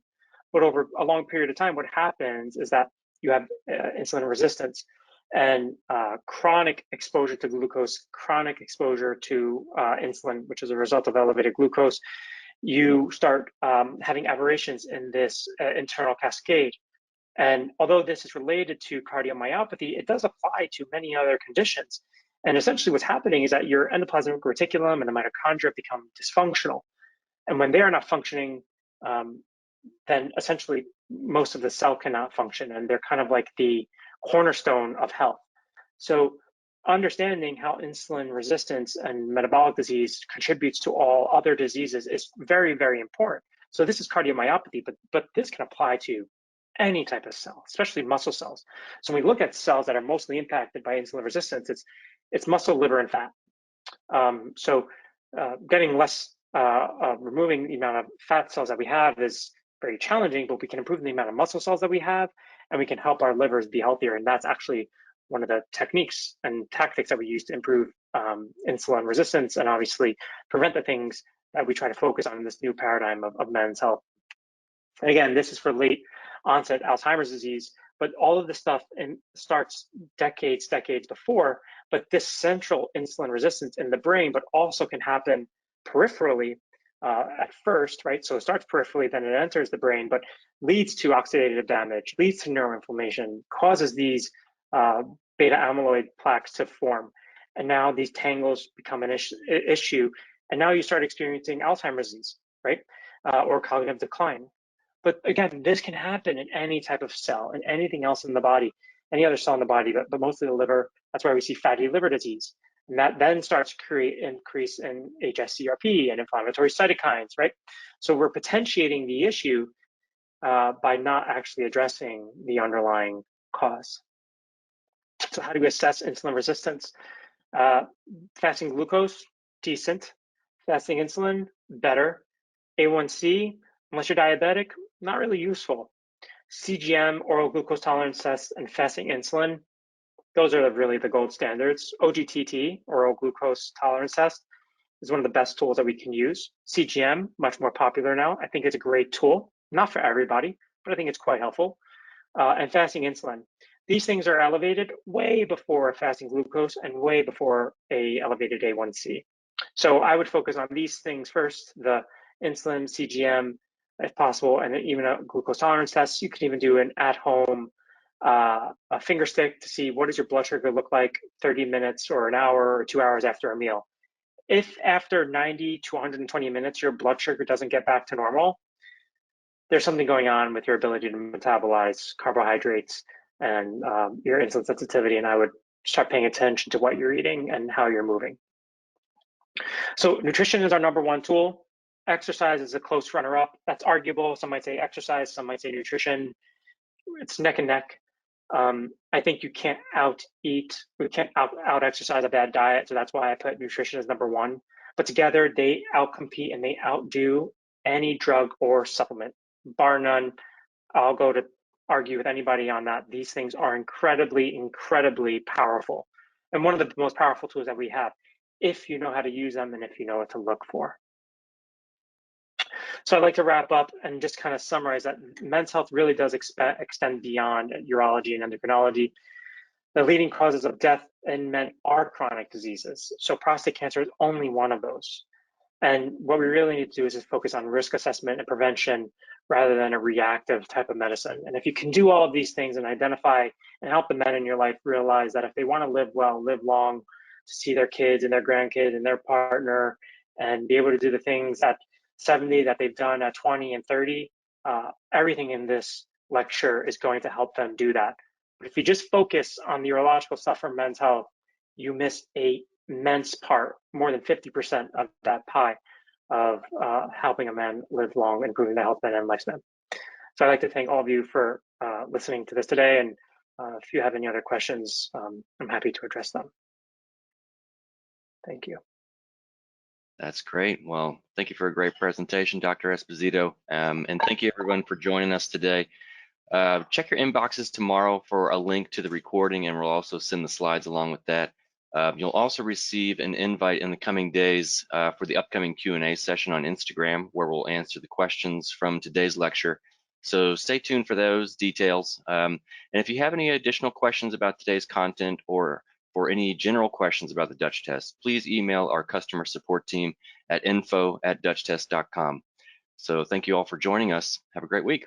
But over a long period of time, what happens is that you have insulin resistance and chronic exposure to glucose, chronic exposure to insulin, which is a result of elevated glucose. You start having aberrations in this internal cascade. And although this is related to cardiomyopathy, it does apply to many other conditions. And essentially what's happening is that your endoplasmic reticulum and the mitochondria become dysfunctional. And when they are not functioning, then essentially most of the cell cannot function, and they're kind of like the cornerstone of health. So understanding how insulin resistance and metabolic disease contributes to all other diseases is very, very important. So this is cardiomyopathy, but this can apply to any type of cell, especially muscle cells. So when we look at cells that are mostly impacted by insulin resistance, it's muscle, liver, and fat. Getting less, removing the amount of fat cells that we have is very challenging, but we can improve the amount of muscle cells that we have, and we can help our livers be healthier. And that's actually one of the techniques and tactics that we use to improve insulin resistance and obviously prevent the things that we try to focus on in this new paradigm of men's health. And again, this is for late onset Alzheimer's disease, but all of this stuff starts decades before. But this central insulin resistance in the brain, but also can happen peripherally at first, right? So it starts peripherally, then it enters the brain, but leads to oxidative damage, leads to neuroinflammation, causes these beta amyloid plaques to form. And now these tangles become an issue. And now you start experiencing Alzheimer's disease, right? Or cognitive decline. But again, this can happen in any type of cell and anything else in the body, any other cell in the body, but mostly the liver. That's why we see fatty liver disease. And that then starts to create increase in hsCRP and inflammatory cytokines, right? So we're potentiating the issue by not actually addressing the underlying cause. So how do we assess insulin resistance? Fasting glucose, decent. Fasting insulin, better. A1C, unless you're diabetic, not really useful. CGM, oral glucose tolerance test, and fasting insulin. Those are really the gold standards. OGTT, oral glucose tolerance test, is one of the best tools that we can use. CGM, much more popular now. I think it's a great tool, not for everybody, but I think it's quite helpful. And fasting insulin. These things are elevated way before fasting glucose and way before a elevated A1C. So I would focus on these things first, the insulin, CGM, if possible, and even a glucose tolerance test. You can even do an at-home a finger stick to see what does your blood sugar look like 30 minutes or an hour or 2 hours after a meal. If after 90 to 120 minutes your blood sugar doesn't get back to normal, there's something going on with your ability to metabolize carbohydrates and your insulin sensitivity, and I would start paying attention to what you're eating and how you're moving. So nutrition is our number one tool. Exercise is a close runner-up. That's arguable. Some might say exercise, some might say nutrition. It's neck and neck. I think you can't we can't out exercise a bad diet, so that's why I put nutrition as number one. But together they outcompete and they outdo any drug or supplement, bar none. I'll go to argue with anybody on that. These things are incredibly, incredibly powerful, and one of the most powerful tools that we have, if you know how to use them and if you know what to look for. So I'd like to wrap up and just kind of summarize that men's health really does extend beyond urology and endocrinology. The leading causes of death in men are chronic diseases. So prostate cancer is only one of those. And what we really need to do is just focus on risk assessment and prevention rather than a reactive type of medicine. And if you can do all of these things and identify and help the men in your life realize that if they want to live well, live long, to see their kids and their grandkids and their partner and be able to do the things at 70 that they've done at 20 and 30, everything in this lecture is going to help them do that. But if you just focus on the urological stuff for men's health, you miss a immense part, more than 50% of that pie of helping a man live long, improving the health span and lifespan. So I'd like to thank all of you for listening to this today. And if you have any other questions, I'm happy to address them. Thank you. That's great. Well, thank you for a great presentation, Dr. Esposito. And thank you everyone for joining us today. Check your inboxes tomorrow for a link to the recording, and we'll also send the slides along with that. You'll also receive an invite in the coming days for the upcoming Q&A session on Instagram, where we'll answer the questions from today's lecture. So stay tuned for those details. And if you have any additional questions about today's content or for any general questions about the Dutch test, please email our customer support team at info@dutchtest.com. So thank you all for joining us. Have a great week.